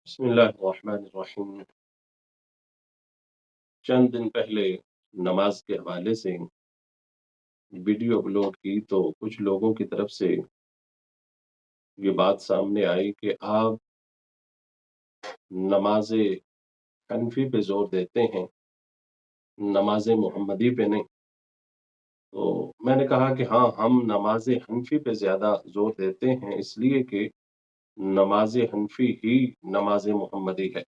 बिस्मिल्लाहिर्रहमानिर्रहीम। चंद दिन पहले नमाज के हवाले से वीडियो अपलोड की तो कुछ लोगों की तरफ से ये बात सामने आई कि आप नमाज हनफी पे जोर देते हैं, नमाज मोहम्मदी पे नहीं। तो मैंने कहा कि हाँ, हम नमाज हनफी पे ज्यादा जोर देते हैं इसलिए कि नमाज हनफी ही नमाज मोहम्मदी है,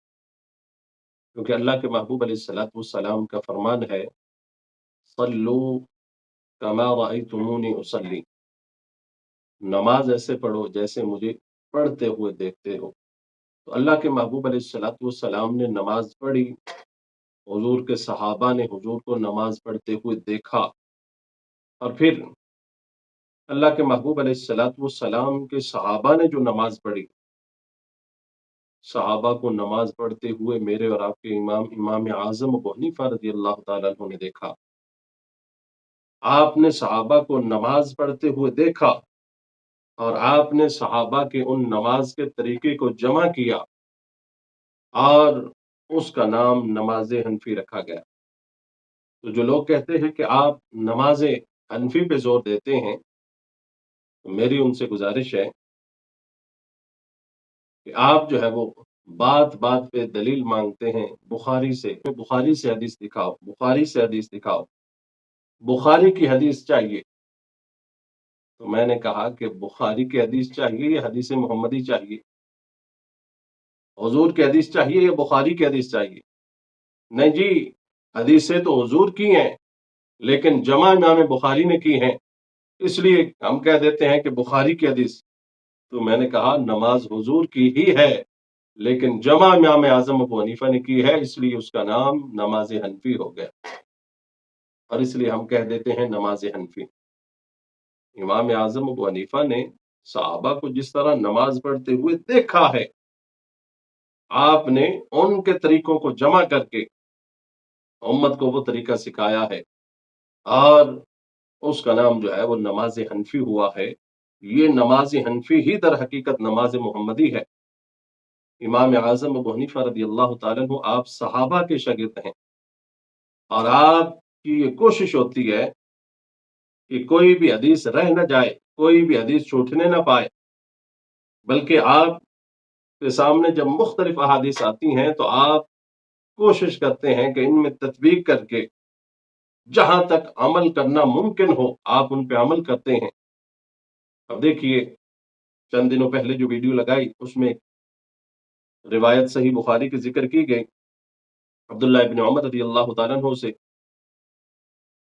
क्योंकि अल्लाह के महबूब अलैहिस्सलातु वस्सलाम का फरमान है, सल्लू कमा रअयतुमूनी उसल्ली, नमाज ऐसे पढ़ो जैसे मुझे पढ़ते हुए देखते हो। तो अल्लाह के महबूब अलैहिस्सलातु वस्सलाम ने नमाज पढ़ी, हुजूर के सहाबा ने हुजूर को नमाज पढ़ते हुए देखा, और फिर अल्लाह के महबूब अलैहिस्सलातु वस्सलाम के सहाबा ने जो नमाज पढ़ी, सहाबा को नमाज पढ़ते हुए मेरे और आपके इमाम आजम अबू हनीफा रज़ियल्लाहु ताला अन्हु ने देखा। आपने सहाबा को नमाज पढ़ते हुए देखा और आपने सहाबा के उन नमाज के तरीके को जमा किया और उसका नाम नमाज हनफी रखा गया। तो जो लोग कहते हैं कि आप नमाज हनफी पे जोर देते हैं, तो मेरी उनसे गुजारिश है कि आप जो है वो बात बात पे दलील मांगते हैं बुखारी से हदीस दिखाओ, बुखारी से हदीस दिखाओ, बुखारी की हदीस चाहिए। तो मैंने कहा कि बुखारी की हदीस चाहिए या हदीस मोहम्मदी चाहिए, हुजूर की हदीस चाहिए या बुखारी की हदीस चाहिए? नहीं जी, हदीसें तो हुजूर की हैं, लेकिन जमा इमाम बुखारी ने की हैं, इसलिए हम कह देते हैं कि बुखारी की हदीस। तो मैंने कहा नमाज हुजूर की ही है, लेकिन जमा इमाम आजम अबू हनीफा ने की है, इसलिए उसका नाम नमाज हनफी हो गया, और इसलिए हम कह देते हैं नमाज हनफी। इमाम आजम अबू हनीफा ने सहाबा को जिस तरह नमाज पढ़ते हुए देखा है, आपने उनके तरीकों को जमा करके उम्मत को वो तरीका सिखाया है, और उसका नाम जो है वो नमाज हनफी हुआ है। ये नमाज हनफी ही दर हकीकत नमाज मोहम्मदी है। इमाम आजम अबू हनीफा रज़ियल्लाहु ताला अन्हु आप सहाबा के शागिर्द हैं, और आपकी ये कोशिश होती है कि कोई भी हदीस रह न जाए, कोई भी हदीस छूटने न पाए, बल्कि आपके सामने जब मुख्तलिफ अहादीस आती हैं तो आप कोशिश करते हैं कि इनमें तत्बीक करके जहां तक अमल करना मुमकिन हो आप उन पे अमल करते हैं। अब देखिए, चंद दिनों पहले जो वीडियो लगाई उसमें रिवायत सही बुखारी की जिक्र की गई, अब्दुल्लाह इब्न उमर रज़ियल्लाहु ताला अन्हु से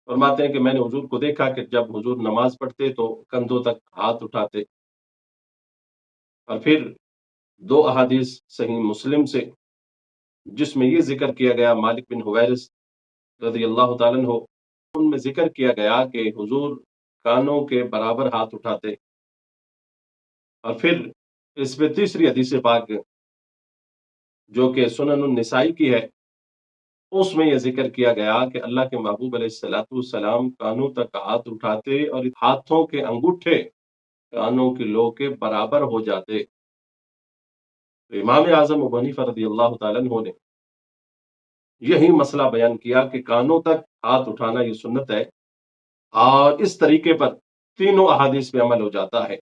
फरमाते हैं कि मैंने हुजूर को देखा कि जब हुजूर नमाज पढ़ते तो कंधों तक हाथ उठाते। और फिर दो अहादीस सही मुस्लिम से जिसमें ये जिक्र किया गया मालिक बिन हुवैरिस रज़ियल्लाहु ताला अन्हु, उनमें जिक्र किया गया कि हुजूर कानों के बराबर हाथ उठाते। और फिर इसमें तीसरी हदीस पाक जो कि सुनन निसाई की है, उसमें यह जिक्र किया गया कि अल्लाह के महबूब अलैहिस्सलातु वस्सलाम कानों तक हाथ उठाते और हाथों के अंगूठे कानों की लो के बराबर हो जाते। तो इमाम आजम अबू हनीफा रज़ियल्लाहु ताला अन्हु ने यही मसला बयान किया कि कानों तक हाथ उठाना ये सुन्नत है, और इस तरीके पर तीनों अहादीस में अमल हो जाता है।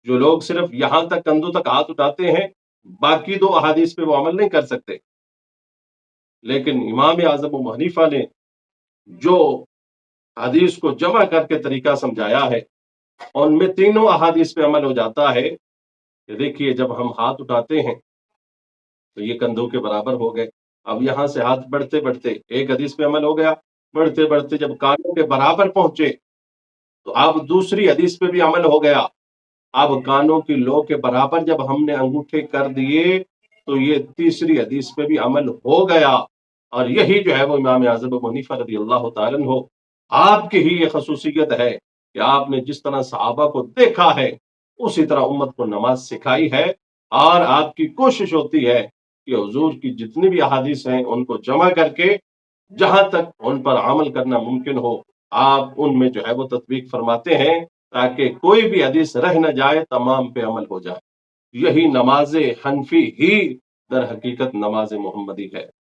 जो लोग सिर्फ यहां तक कंधों तक हाथ उठाते हैं, बाकी दो अहादीस पे वो अमल नहीं कर सकते। लेकिन इमाम आजम अबू हनीफा ने जो हदीस को जमा करके तरीका समझाया है, उनमें तीनों अहादीस पे अमल हो जाता है कि देखिए, जब हम हाथ उठाते हैं तो ये कंधों के बराबर हो गए। अब यहां से हाथ बढ़ते बढ़ते एक हदीस पे अमल हो गया, बढ़ते बढ़ते जब कानों के बराबर पहुंचे तो अब दूसरी हदीस पे भी अमल हो गया। अब कानों की लो के बराबर जब हमने अंगूठे कर दिए तो ये तीसरी हदीस पे भी अमल हो गया। और यही जो है वो इमाम आजम अबू हनीफा रज़ियल्लाहु ताला अन्हु आपकी ही ये खसूसियत है कि आपने जिस तरह सहाबा को देखा है उसी तरह उम्मत को नमाज सिखाई है, और आपकी कोशिश होती है कि हुजूर की जितनी भी अहादीस हैं उनको जमा करके जहां तक उन पर अमल करना मुमकिन हो आप उनमें जो है वो तत्वीक फरमाते हैं, ताकि कोई भी हदीस रह न जाए, तमाम पे अमल हो जाए। यही नमाज हनफी ही در حقیقت نماز محمدی ہے۔